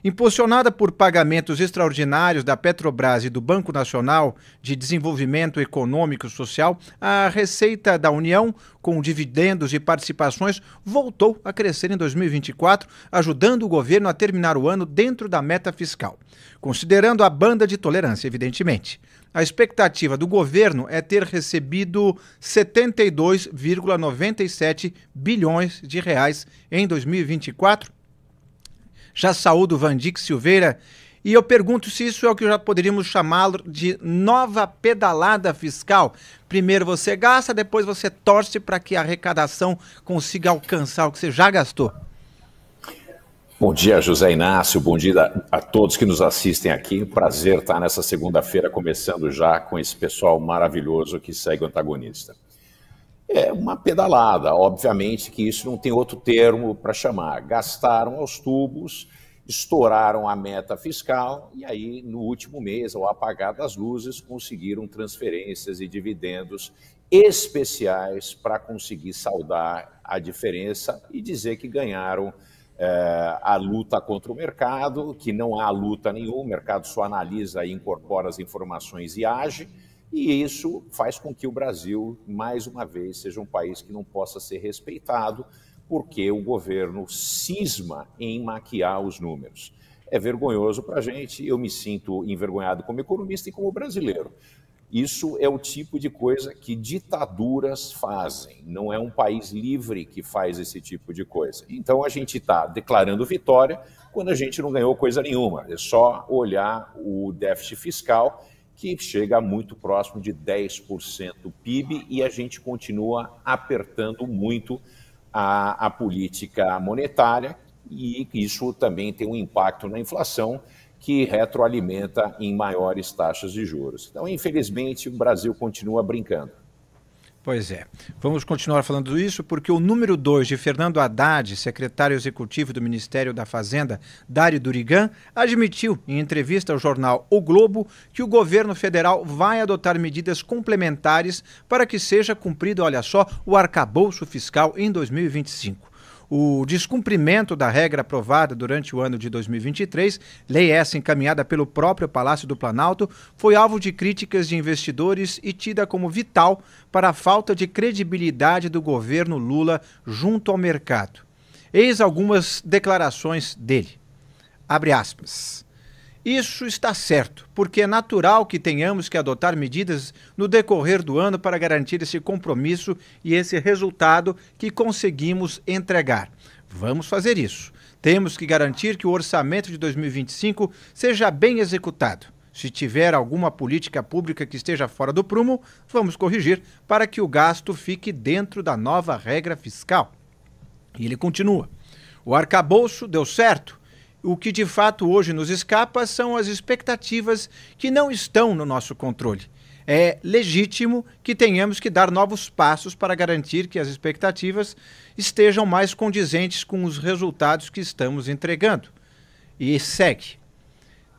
Impulsionada por pagamentos extraordinários da Petrobras e do Banco Nacional de Desenvolvimento Econômico e Social, a receita da União, com dividendos e participações, voltou a crescer em 2024, ajudando o governo a terminar o ano dentro da meta fiscal, considerando a banda de tolerância, evidentemente. A expectativa do governo é ter recebido 72,97 bilhões de reais em 2024. Já saúdo Vandic Silveira e eu pergunto se isso é o que já poderíamos chamar de nova pedalada fiscal. Primeiro você gasta, depois você torce para que a arrecadação consiga alcançar o que você já gastou. Bom dia, José Inácio, bom dia a todos que nos assistem aqui. Prazer estar nessa segunda-feira começando já com esse pessoal maravilhoso que segue o Antagonista. É uma pedalada, obviamente que isso não tem outro termo para chamar. Gastaram aos tubos, estouraram a meta fiscal e aí no último mês, ao apagar das luzes, conseguiram transferências e dividendos especiais para conseguir saldar a diferença e dizer que ganharam a luta contra o mercado, que não há luta nenhuma, o mercado só analisa e incorpora as informações e age. E isso faz com que o Brasil, mais uma vez, seja um país que não possa ser respeitado, porque o governo cisma em maquiar os números. É vergonhoso para a gente, eu me sinto envergonhado como economista e como brasileiro. Isso é o tipo de coisa que ditaduras fazem, não é um país livre que faz esse tipo de coisa. Então a gente está declarando vitória quando a gente não ganhou coisa nenhuma, é só olhar o déficit fiscal, que chega muito próximo de 10% do PIB e a gente continua apertando muito a política monetária e isso também tem um impacto na inflação que retroalimenta em maiores taxas de juros. Então, infelizmente, o Brasil continua brincando. Pois é. Vamos continuar falando isso porque o número 2 de Fernando Haddad, secretário executivo do Ministério da Fazenda, Dário Durigan, admitiu em entrevista ao jornal O Globo que o governo federal vai adotar medidas complementares para que seja cumprido, olha só, o arcabouço fiscal em 2025. O descumprimento da regra aprovada durante o ano de 2023, lei essa encaminhada pelo próprio Palácio do Planalto, foi alvo de críticas de investidores e tida como vital para a falta de credibilidade do governo Lula junto ao mercado. Eis algumas declarações dele. Abre aspas. Isso está certo, porque é natural que tenhamos que adotar medidas no decorrer do ano para garantir esse compromisso e esse resultado que conseguimos entregar. Vamos fazer isso. Temos que garantir que o orçamento de 2025 seja bem executado. Se tiver alguma política pública que esteja fora do prumo, vamos corrigir para que o gasto fique dentro da nova regra fiscal. E ele continua. O arcabouço deu certo. O que de fato hoje nos escapa são as expectativas que não estão no nosso controle. É legítimo que tenhamos que dar novos passos para garantir que as expectativas estejam mais condizentes com os resultados que estamos entregando. E segue.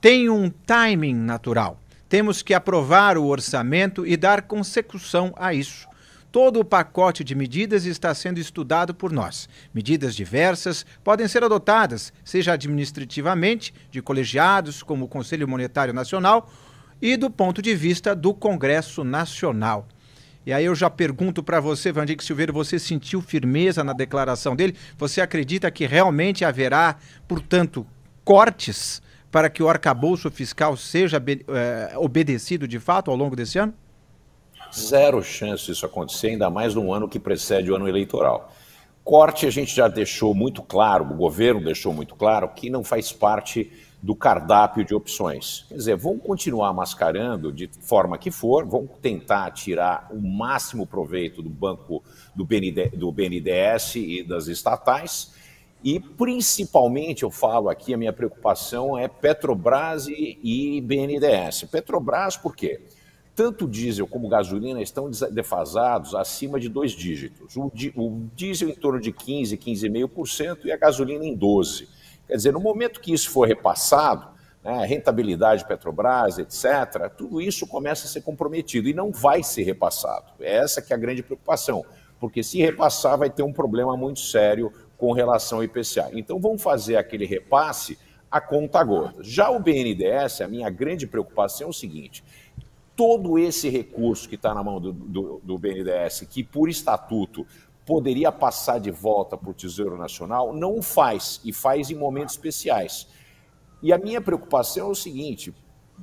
Tem um timing natural. Temos que aprovar o orçamento e dar consecução a isso. Todo o pacote de medidas está sendo estudado por nós. Medidas diversas podem ser adotadas, seja administrativamente, de colegiados, como o Conselho Monetário Nacional, e do ponto de vista do Congresso Nacional. E aí eu já pergunto para você, Vandic Silveira, você sentiu firmeza na declaração dele? Você acredita que realmente haverá, portanto, cortes para que o arcabouço fiscal seja obedecido de fato ao longo desse ano? Zero chance disso acontecer, ainda mais num ano que precede o ano eleitoral. Corte a gente já deixou muito claro, o governo deixou muito claro que não faz parte do cardápio de opções. Quer dizer, vão continuar mascarando de forma que for, vão tentar tirar o máximo proveito do banco do BNDES e das estatais e principalmente, eu falo aqui, a minha preocupação é Petrobras e BNDES. Petrobras por quê? Tanto o diesel como gasolina estão defasados acima de 2 dígitos. O diesel em torno de 15, 15,5% e a gasolina em 12%. Quer dizer, no momento que isso for repassado, né, rentabilidade Petrobras, etc., tudo isso começa a ser comprometido e não vai ser repassado. Essa que é a grande preocupação, porque se repassar vai ter um problema muito sério com relação ao IPCA. Então vamos fazer aquele repasse a conta gotas. Já o BNDES, a minha grande preocupação é o seguinte: todo esse recurso que está na mão do BNDES, que por estatuto poderia passar de volta para o Tesouro Nacional, não o faz, e faz em momentos especiais. E a minha preocupação é o seguinte: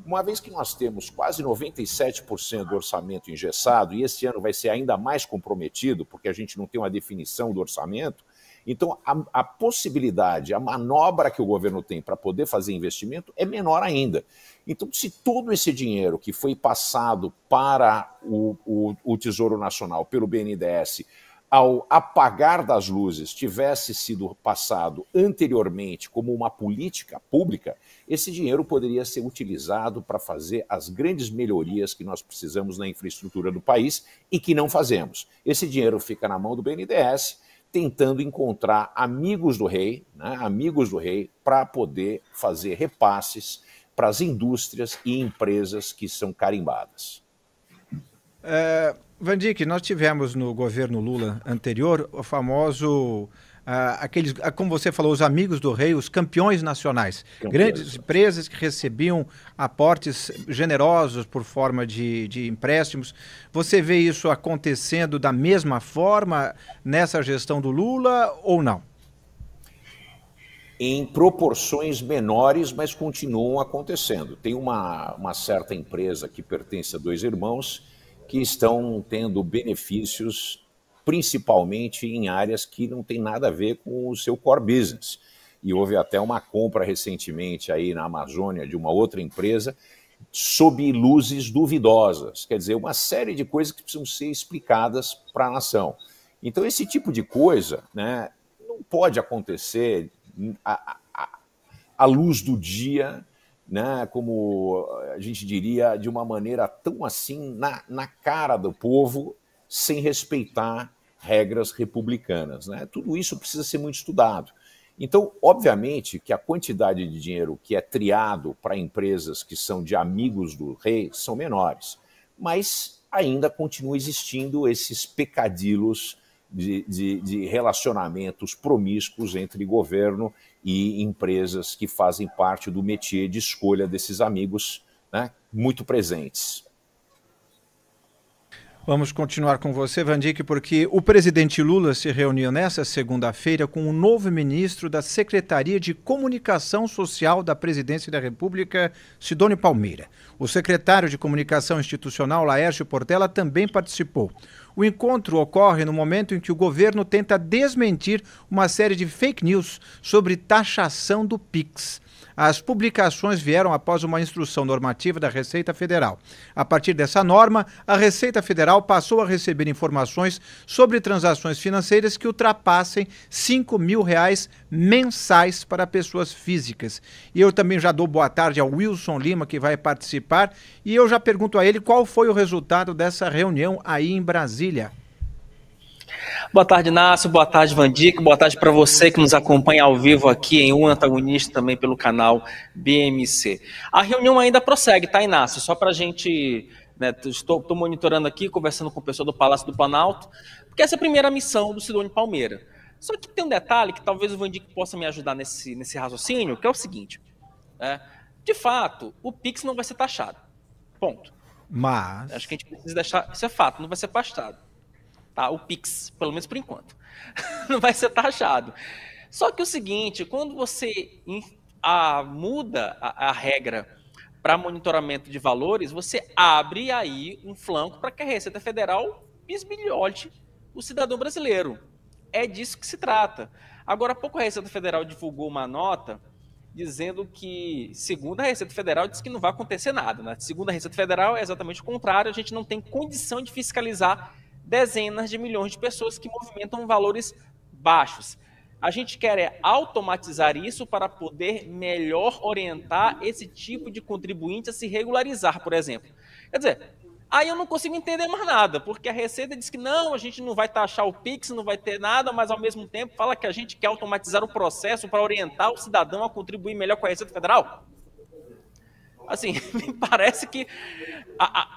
uma vez que nós temos quase 97% do orçamento engessado, e esse ano vai ser ainda mais comprometido, porque a gente não tem uma definição do orçamento, então a possibilidade, a manobra que o governo tem para poder fazer investimento é menor ainda. Então, se todo esse dinheiro que foi passado para o Tesouro Nacional pelo BNDES, ao apagar das luzes, tivesse sido passado anteriormente como uma política pública, esse dinheiro poderia ser utilizado para fazer as grandes melhorias que nós precisamos na infraestrutura do país e que não fazemos. Esse dinheiro fica na mão do BNDES, tentando encontrar amigos do rei, para poder fazer repasses para as indústrias e empresas que são carimbadas. Vandick, nós tivemos no governo Lula anterior o famoso, aqueles, como você falou, os amigos do rei, os campeões nacionais. Grandes empresas que recebiam aportes generosos por forma de empréstimos. Você vê isso acontecendo da mesma forma nessa gestão do Lula ou não? Em proporções menores, mas continuam acontecendo. Tem uma certa empresa que pertence a dois irmãos que estão tendo benefícios principalmente em áreas que não tem nada a ver com o seu core business. E houve até uma compra recentemente aí na Amazônia de uma outra empresa sob luzes duvidosas. Quer dizer, uma série de coisas que precisam ser explicadas para a nação. Então, esse tipo de coisa, né, não pode acontecer à luz do dia, né, como a gente diria, de uma maneira tão assim na cara do povo, sem respeitar regras republicanas, né? Tudo isso precisa ser muito estudado. Então, obviamente que a quantidade de dinheiro que é triado para empresas que são de amigos do rei são menores, mas ainda continua existindo esses pecadilos de relacionamentos promíscuos entre governo e empresas que fazem parte do métier de escolha desses amigos, né, muito presentes. Vamos continuar com você, Vandick, porque o presidente Lula se reuniu nesta segunda-feira com o novo ministro da Secretaria de Comunicação Social da Presidência da República, Sidônio Palmeira. O secretário de Comunicação Institucional, Laércio Portela, também participou. O encontro ocorre no momento em que o governo tenta desmentir uma série de fake news sobre taxação do PIX. As publicações vieram após uma instrução normativa da Receita Federal. A partir dessa norma, a Receita Federal passou a receber informações sobre transações financeiras que ultrapassem R$ 5.000 mensais para pessoas físicas. E eu também já dou boa tarde ao Wilson Lima, que vai participar, e eu já pergunto a ele qual foi o resultado dessa reunião aí em Brasília. Boa tarde, Inácio. Boa tarde, Vandick. Boa tarde para você que nos acompanha ao vivo aqui em Um Antagonista, também pelo canal BMC. A reunião ainda prossegue, tá, Inácio? Só para a gente... né, estou monitorando aqui, conversando com o pessoal do Palácio do Planalto, porque essa é a primeira missão do Sidônio Palmeira. Só que tem um detalhe que talvez o Vandick possa me ajudar nesse raciocínio, que é o seguinte. De fato, o PIX não vai ser taxado. Ponto. Mas... acho que a gente precisa deixar... Isso é fato, não vai ser taxado. Tá, o PIX, pelo menos por enquanto, não vai ser taxado. Só que o seguinte, quando você muda a regra para monitoramento de valores, você abre aí um flanco para que a Receita Federal bisbilhote o cidadão brasileiro. É disso que se trata. Agora, há pouco a Receita Federal divulgou uma nota dizendo que, segundo a Receita Federal, diz que não vai acontecer nada, né? Segundo a Receita Federal, é exatamente o contrário, a gente não tem condição de fiscalizar dezenas de milhões de pessoas que movimentam valores baixos. A gente quer automatizar isso para poder melhor orientar esse tipo de contribuinte a se regularizar, por exemplo. Quer dizer, aí eu não consigo entender mais nada, porque a Receita diz que não, a gente não vai taxar o PIX, não vai ter nada, mas ao mesmo tempo fala que a gente quer automatizar o processo para orientar o cidadão a contribuir melhor com a Receita Federal. Assim, me parece que,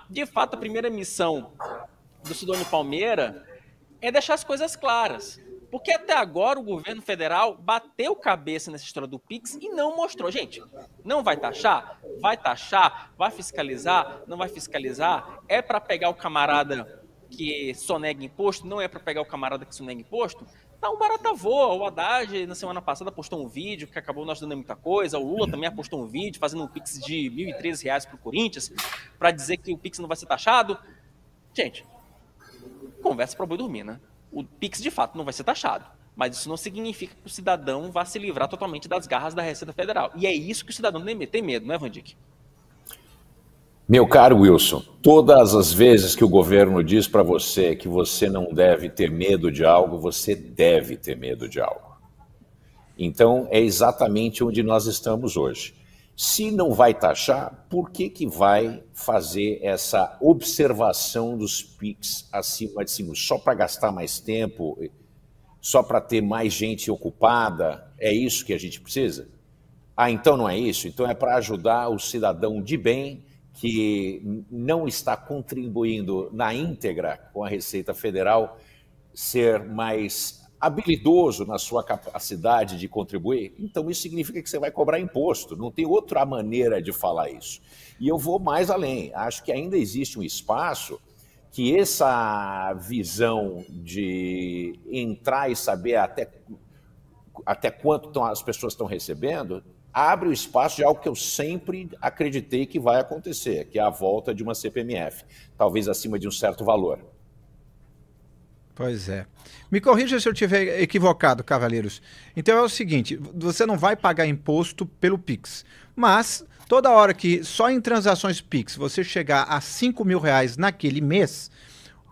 de fato, a primeira missão do Sidônio Palmeira é deixar as coisas claras. Porque até agora o governo federal bateu cabeça nessa história do Pix e não mostrou. Gente, não vai taxar? Vai taxar? Vai fiscalizar? Não vai fiscalizar? É para pegar o camarada que sonega imposto? Não é para pegar o camarada que sonega imposto? Tá um barata voa. O Haddad, na semana passada, postou um vídeo que acabou não ajudando muita coisa. O Lula também apostou um vídeo fazendo um Pix de R$ 1.013 para o Corinthians para dizer que o Pix não vai ser taxado. Gente, conversa para boi dormir, né? O Pix, de fato, não vai ser taxado. Mas isso não significa que o cidadão vá se livrar totalmente das garras da Receita Federal. E é isso que o cidadão tem medo, não é, Vandic? Meu caro Wilson, todas as vezes que o governo diz para você que você não deve ter medo de algo, você deve ter medo de algo. Então, é exatamente onde nós estamos hoje. Se não vai taxar, por que vai fazer essa observação dos PIX acima de 5? Só para gastar mais tempo? Só para ter mais gente ocupada? É isso que a gente precisa? Ah, então não é isso? Então é para ajudar o cidadão de bem que não está contribuindo na íntegra com a Receita Federal ser mais habilidoso na sua capacidade de contribuir, então isso significa que você vai cobrar imposto, não tem outra maneira de falar isso. E eu vou mais além, acho que ainda existe um espaço que essa visão de entrar e saber até quanto as pessoas estão recebendo, abre o espaço de algo que eu sempre acreditei que vai acontecer, que é a volta de uma CPMF, talvez acima de um certo valor. Pois é. Me corrija se eu estiver equivocado, cavalheiros. Então é o seguinte, você não vai pagar imposto pelo Pix, mas toda hora que só em transações Pix você chegar a R$ 5.000 naquele mês,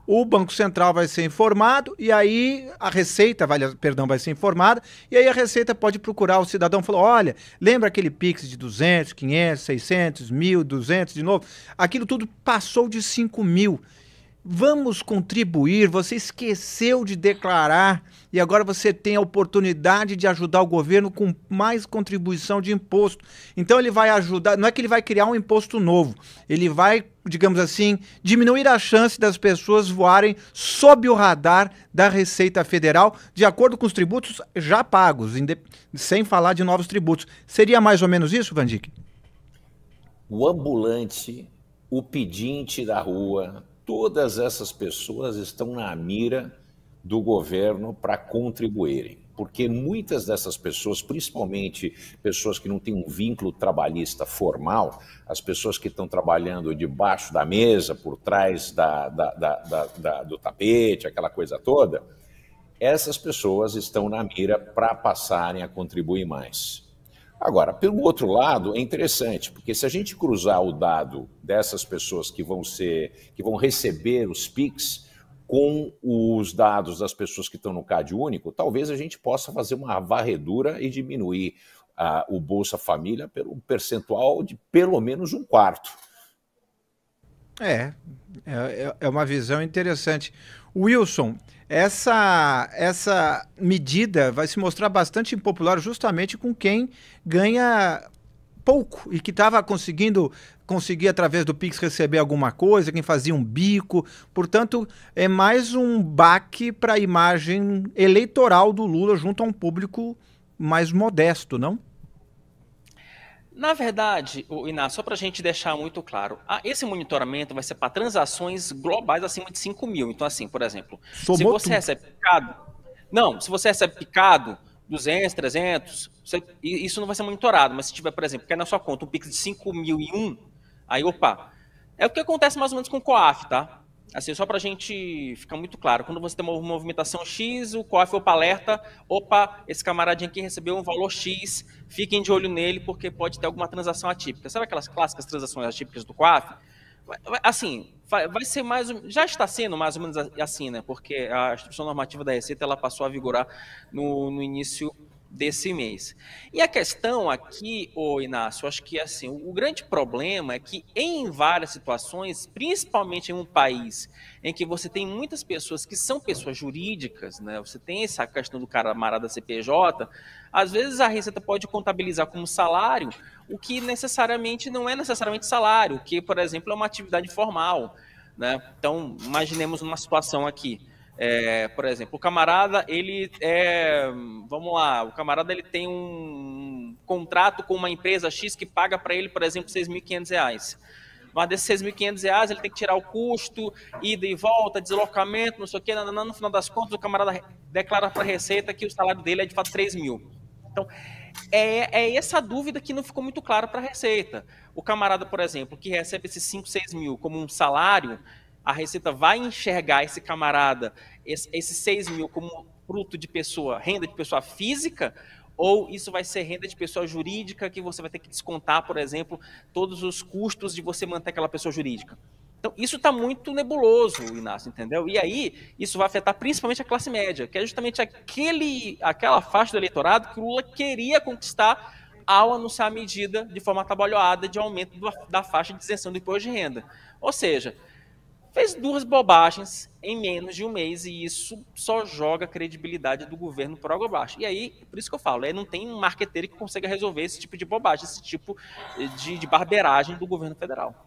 o Banco Central vai ser informado e aí a Receita vai ser informada e aí a Receita pode procurar o cidadão e falar, olha, lembra aquele Pix de 200, 500, 600, 1.000, 200 de novo? Aquilo tudo passou de 5.000. Vamos contribuir, você esqueceu de declarar e agora você tem a oportunidade de ajudar o governo com mais contribuição de imposto. Então ele vai ajudar, não é que ele vai criar um imposto novo, ele vai, digamos assim, diminuir a chance das pessoas voarem sob o radar da Receita Federal, de acordo com os tributos já pagos, sem falar de novos tributos. Seria mais ou menos isso, Vandic? O ambulante, o pedinte da rua, todas essas pessoas estão na mira do governo para contribuírem, porque muitas dessas pessoas, principalmente pessoas que não têm um vínculo trabalhista formal, as pessoas que estão trabalhando debaixo da mesa, por trás do tapete, aquela coisa toda, essas pessoas estão na mira para passarem a contribuir mais. Agora, pelo outro lado, é interessante, porque se a gente cruzar o dado dessas pessoas que vão receber os PIX com os dados das pessoas que estão no CAD único, talvez a gente possa fazer uma varredura e diminuir o Bolsa Família pelo percentual de pelo menos 1/4. É uma visão interessante. Wilson, essa medida vai se mostrar bastante impopular justamente com quem ganha pouco e que estava conseguir através do Pix receber alguma coisa, quem fazia um bico. Portanto, é mais um baque para a imagem eleitoral do Lula junto a um público mais modesto, não? Na verdade, Inácio, só para a gente deixar muito claro, esse monitoramento vai ser para transações globais acima de 5.000. Então, assim, por exemplo, se você recebe picado, se você recebe picado 200, 300, isso não vai ser monitorado, mas se tiver, por exemplo, que é na sua conta um Pix de 5.001, aí, opa, é o que acontece mais ou menos com o COAF, tá? Assim, só para a gente ficar muito claro, quando você tem uma movimentação X, o COAF alerta, opa, esse camaradinho aqui recebeu um valor X, fiquem de olho nele porque pode ter alguma transação atípica. Sabe aquelas clássicas transações atípicas do COAF? Assim, vai ser já está sendo mais ou menos assim, né? Porque a instrução normativa da Receita ela passou a vigorar no início desse mês. E a questão aqui, Inácio, acho que assim, o grande problema é que em várias situações, principalmente em um país em que você tem muitas pessoas que são pessoas jurídicas, né? Você tem essa questão do camarada CPJ, às vezes a Receita pode contabilizar como salário o que necessariamente não é necessariamente salário, o que, por exemplo, é uma atividade formal, né? Então, imaginemos uma situação aqui. Por exemplo, o camarada, vamos lá, o camarada ele tem um contrato com uma empresa X que paga para ele, por exemplo, R$6.500. Mas desses R$6.500 ele tem que tirar o custo, ida e volta, deslocamento, não sei o quê, no final das contas o camarada declara para a Receita que o salário dele é de fato 3 mil. Então, é essa dúvida que não ficou muito clara para a Receita. O camarada, por exemplo, que recebe esses 5, 6 mil como um salário, a Receita vai enxergar esse camarada, esses 6 mil como fruto de renda de pessoa física, ou isso vai ser renda de pessoa jurídica que você vai ter que descontar, por exemplo, todos os custos de você manter aquela pessoa jurídica. Então, isso está muito nebuloso, Inácio, entendeu? E aí, isso vai afetar principalmente a classe média, que é justamente aquela faixa do eleitorado que o Lula queria conquistar ao anunciar a medida de forma atabalhoada de aumento da faixa de isenção do imposto de renda. Ou seja, fez 2 bobagens em menos de um mês e isso só joga a credibilidade do governo por água abaixo. E aí, por isso que eu falo, não tem um marqueteiro que consiga resolver esse tipo de bobagem, esse tipo de barbeiragem do governo federal.